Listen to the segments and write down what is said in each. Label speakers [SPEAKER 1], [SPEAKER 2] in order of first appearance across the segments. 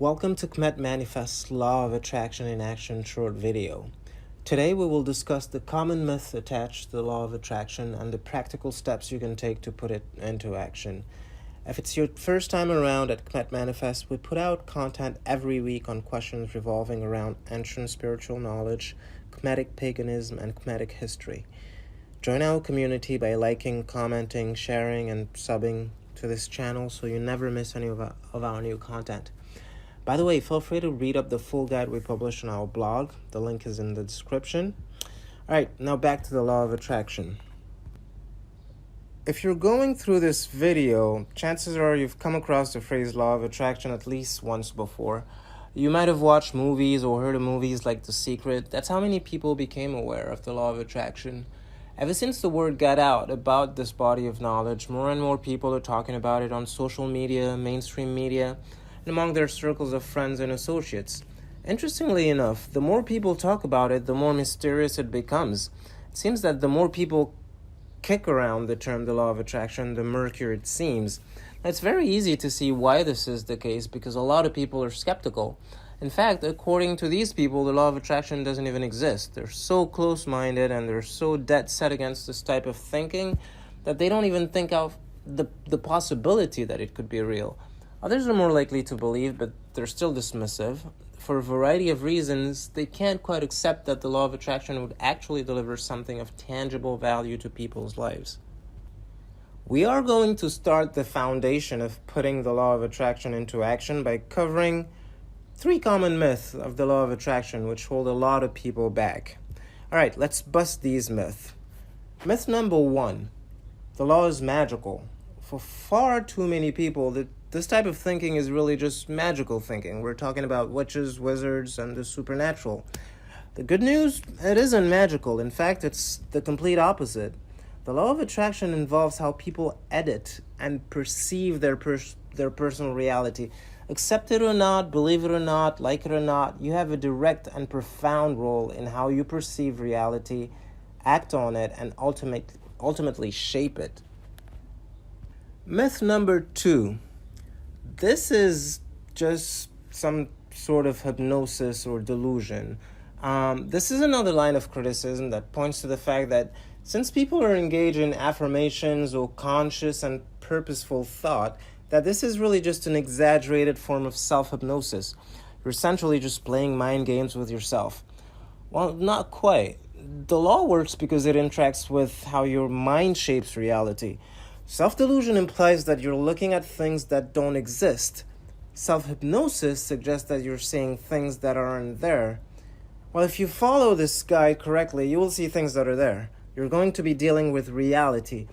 [SPEAKER 1] Welcome to Kmet Manifest's Law of Attraction in Action short video. Today we will discuss the common myths attached to the Law of Attraction and the practical steps you can take to put it into action. If it's your first time around at Kmet Manifest, we put out content every week on questions revolving around ancient spiritual knowledge, Kmetic Paganism, and Kmetic history. Join our community by liking, commenting, sharing, and subbing to this channel so you never miss any of our new content. By the way, feel free to read up the full guide we publish on our blog. The link is in the description. All right, now back to the Law of Attraction. If you're going through this video, chances are you've come across the phrase Law of Attraction at least once before. You might have watched movies or heard of movies like The Secret. That's how many people became aware of the Law of Attraction. Ever since the word got out about this body of knowledge, more and more people are talking about it on social media, mainstream media, and among their circles of friends and associates. Interestingly enough, the more people talk about it, the more mysterious it becomes. It seems that the more people kick around the term the Law of Attraction, the murkier it seems. Now, it's very easy to see why this is the case because a lot of people are skeptical. In fact, according to these people, the Law of Attraction doesn't even exist. They're so close-minded and they're so dead set against this type of thinking that they don't even think of the possibility that it could be real. Others are more likely to believe, but they're still dismissive. For a variety of reasons, they can't quite accept that the Law of Attraction would actually deliver something of tangible value to people's lives. We are going to start the foundation of putting the Law of Attraction into action by covering 3 common myths of the Law of Attraction which hold a lot of people back. All right, let's bust these myths. Myth number 1, the law is magical. For far too many people, this type of thinking is really just magical thinking. We're talking about witches, wizards, and the supernatural. The good news, it isn't magical. In fact, it's the complete opposite. The Law of Attraction involves how people edit and perceive their personal reality. Accept it or not, believe it or not, like it or not, you have a direct and profound role in how you perceive reality, act on it, and ultimately shape it. Myth number 2. This is just some sort of hypnosis or delusion. This is another line of criticism that points to the fact that since people are engaged in affirmations or conscious and purposeful thought, that this is really just an exaggerated form of self-hypnosis. You're essentially just playing mind games with yourself. Well, not quite. The law works because it interacts with how your mind shapes reality. Self-delusion implies that you're looking at things that don't exist. Self-hypnosis suggests that you're seeing things that aren't there. Well, if you follow this guide correctly, you will see things that are there. You're going to be dealing with reality.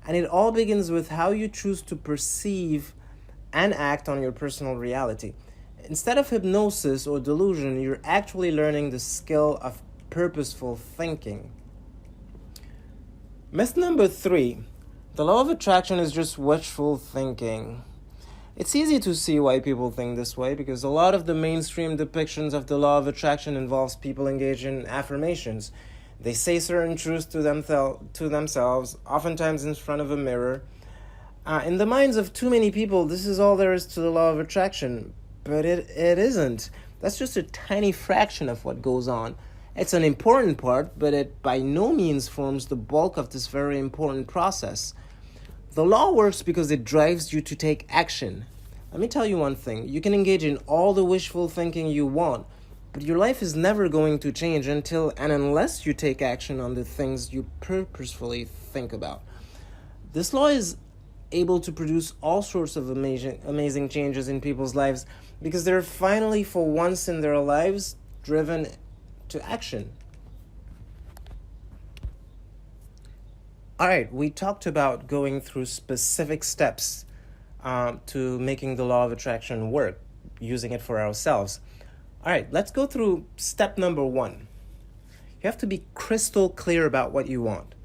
[SPEAKER 1] And it all begins with how you choose to perceive and act on your personal reality. Instead of hypnosis or delusion, you're actually learning the skill of purposeful thinking. Myth number 3. The Law of Attraction is just wishful thinking. It's easy to see why people think this way because a lot of the mainstream depictions of the Law of Attraction involves people engaged in affirmations. They say certain truths to themselves, oftentimes in front of a mirror. In the minds of too many people, this is all there is to the Law of Attraction. But it isn't. That's just a tiny fraction of what goes on. It's an important part, but it by no means forms the bulk of this very important process. The law works because it drives you to take action. Let me tell you one thing. You can engage in all the wishful thinking you want, but your life is never going to change until and unless you take action on the things you purposefully think about. This law is able to produce all sorts of amazing changes in people's lives because they're finally, for once in their lives, driven to action. All right, we talked about going through specific steps to making the Law of Attraction work, using it for ourselves. All right, let's go through step number 1. You have to be crystal clear about what you want.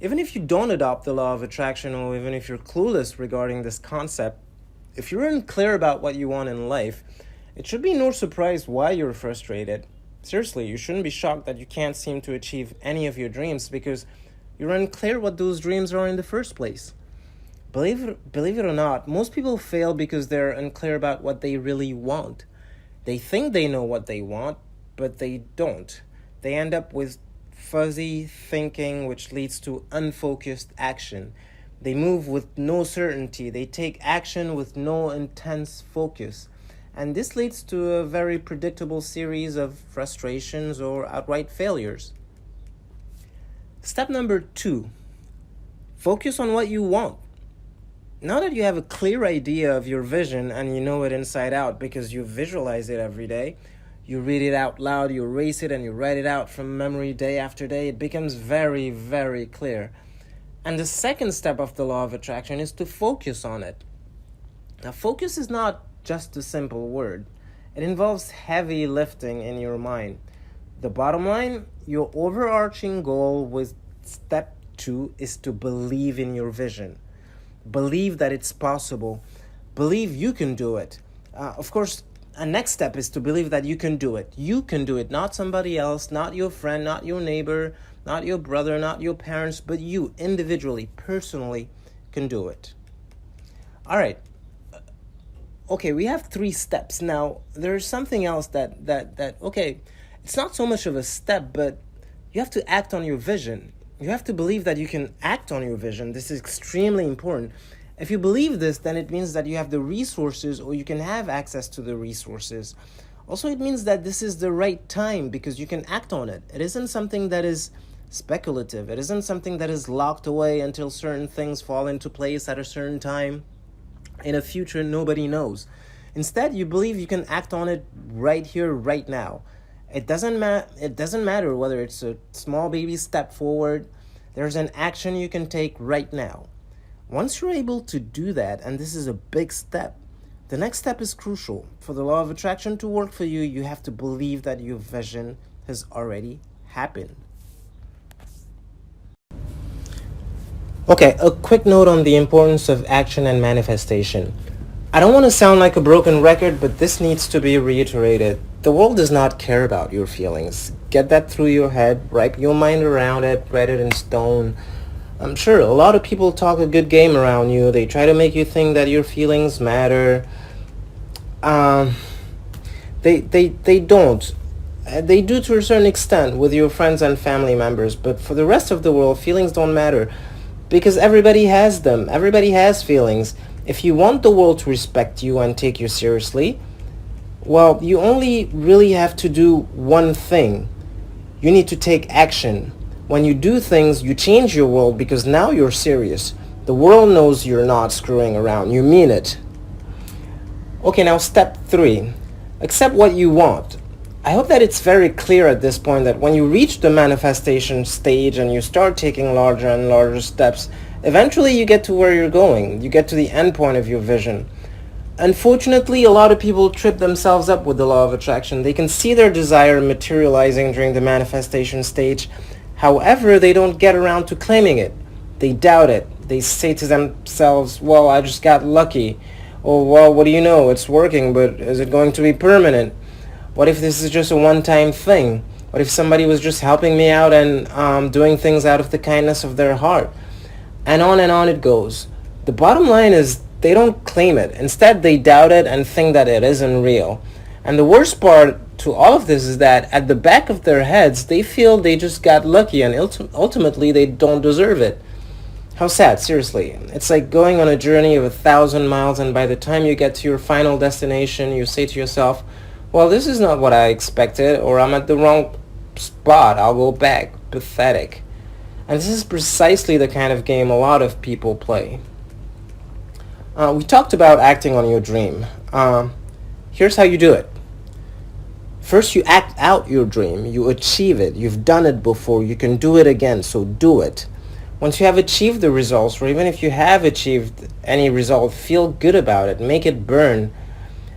[SPEAKER 1] Even if you don't adopt the Law of Attraction or even if you're clueless regarding this concept, if you're unclear about what you want in life, it should be no surprise why you're frustrated. Seriously, you shouldn't be shocked that you can't seem to achieve any of your dreams because you're unclear what those dreams are in the first place. Believe it or not, most people fail because they're unclear about what they really want. They think they know what they want, but they don't. They end up with fuzzy thinking, which leads to unfocused action. They move with no certainty. They take action with no intense focus. And this leads to a very predictable series of frustrations or outright failures. Step number 2, focus on what you want. Now that you have a clear idea of your vision and you know it inside out because you visualize it every day, you read it out loud, you erase it, and you write it out from memory day after day, it becomes very, very clear. And the second step of the law of attraction is to focus on it. Now, focus is not just a simple word. It involves heavy lifting in your mind. The bottom line, your overarching goal with step 2 is to believe in your vision. Believe that it's possible. Believe you can do it. Of course, a next step is to believe that you can do it. You can do it, not somebody else, not your friend, not your neighbor, not your brother, not your parents, but you individually, personally can do it. All right. Okay, we have 3 steps. Now, there's something else that okay, it's not so much of a step, but you have to act on your vision. You have to believe that you can act on your vision. This is extremely important. If you believe this, then it means that you have the resources, or you can have access to the resources. Also, it means that this is the right time because you can act on it. It isn't something that is speculative. It isn't something that is locked away until certain things fall into place at a certain time. In a future nobody knows. Instead, you believe you can act on it right here, right now. It doesn't matter whether it's a small baby step forward. There's an action you can take right now. Once you're able to do that, and this is a big step, the next step is crucial. For the law of attraction to work for you, you have to believe that your vision has already happened. Okay, a quick note on the importance of action and manifestation. I don't want to sound like a broken record, but this needs to be reiterated. The world does not care about your feelings. Get that through your head, wrap your mind around it, write it in stone. I'm sure a lot of people talk a good game around you. They try to make you think that your feelings matter. They don't. They do to a certain extent with your friends and family members, but for the rest of the world, feelings don't matter. Because everybody has them. Everybody has feelings. If you want the world to respect you and take you seriously, well, you only really have to do one thing. You need to take action. When you do things, you change your world because now you're serious. The world knows you're not screwing around. You mean it. Okay, now step 3. Accept what you want. I hope that it's very clear at this point that when you reach the manifestation stage and you start taking larger and larger steps, eventually you get to where you're going. You get to the end point of your vision. Unfortunately, a lot of people trip themselves up with the law of attraction. They can see their desire materializing during the manifestation stage. However, they don't get around to claiming it. They doubt it. They say to themselves, well, I just got lucky. Or, well, what do you know? It's working, but is it going to be permanent? What if this is just a one-time thing? What if somebody was just helping me out and doing things out of the kindness of their heart? And on it goes. The bottom line is they don't claim it. Instead, they doubt it and think that it isn't real. And the worst part to all of this is that at the back of their heads, they feel they just got lucky and ultimately they don't deserve it. How sad, seriously. It's like going on a journey of 1,000 miles and by the time you get to your final destination, you say to yourself, well, this is not what I expected, or I'm at the wrong spot. I'll go back. Pathetic. And this is precisely the kind of game a lot of people play. We talked about acting on your dream. Here's how you do it. First, you act out your dream. You achieve it. You've done it before. You can do it again, so do it. Once you have achieved the results, or even if you have achieved any result, feel good about it. Make it burn.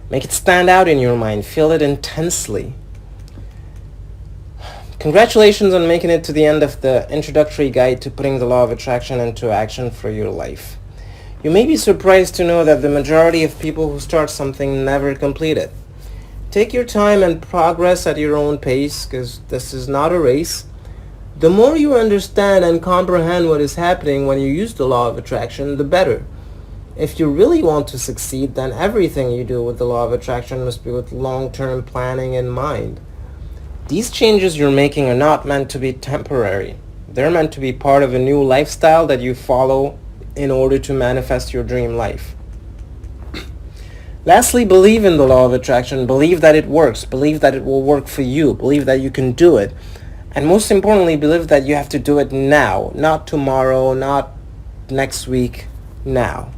[SPEAKER 1] Make it stand out in your mind. Feel it intensely. Congratulations on making it to the end of the introductory guide to putting the law of attraction into action for your life. You may be surprised to know that the majority of people who start something never complete it. Take your time and progress at your own pace, because this is not a race. The more you understand and comprehend what is happening when you use the law of attraction, the better. If you really want to succeed, then everything you do with the law of attraction must be with long-term planning in mind. These changes you're making are not meant to be temporary. They're meant to be part of a new lifestyle that you follow in order to manifest your dream life. Lastly, believe in the law of attraction. Believe that it works. Believe that it will work for you. Believe that you can do it. And most importantly, believe that you have to do it now, not tomorrow, not next week, now.